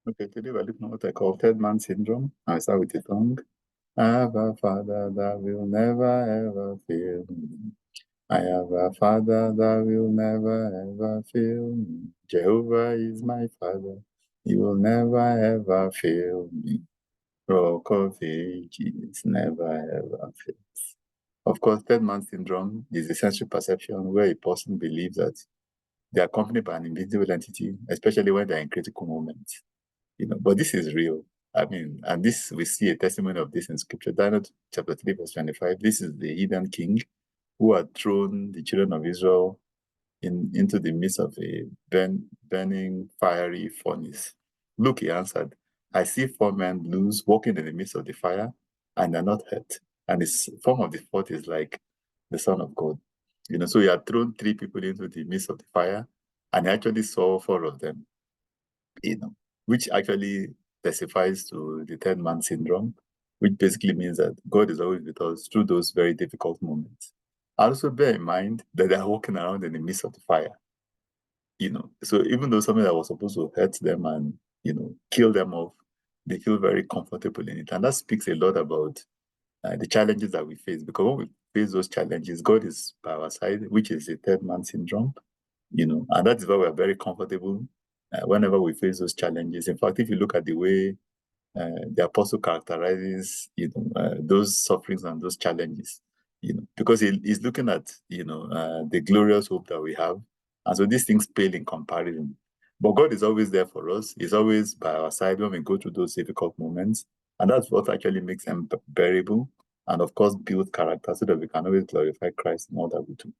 Okay, today we're looking at what I call third man syndrome. I start with the tongue. I have a father that will never ever fail me. I have a father that will never ever fail me. Jehovah is my father. He will never ever fail me. Rock of ages never ever fails. Of course, third man syndrome is the sensory perception where a person believes that they are accompanied by an invisible entity, especially when they're in critical moments. But this is real. I mean, and this we see a testimony of this in scripture. Daniel chapter 3, verse 25. This is the hidden king who had thrown the children of Israel into the midst of a burning fiery furnace. Look, he answered, I see 4 men loose walking in the midst of the fire, and they're not hurt. And his form of the fourth is like the Son of God. So he had thrown 3 people into the midst of the fire, and he actually saw 4 of them, which actually testifies to the third man syndrome, which basically means that God is always with us through those very difficult moments. Also bear in mind that they're walking around in the midst of the fire. So even though something that was supposed to hurt them and, kill them off, they feel very comfortable in it. And that speaks a lot about the challenges that we face. Because when we face those challenges, God is by our side, which is the third man syndrome, and that is why we're very comfortable whenever we face those challenges. In fact, if you look at the way the apostle characterizes, those sufferings and those challenges, because he's looking at, the glorious hope that we have. And so these things pale in comparison. But God is always there for us. He's always by our side when we go through those difficult moments. And that's what actually makes them bearable. And of course, build character so that we can always glorify Christ in all that we do.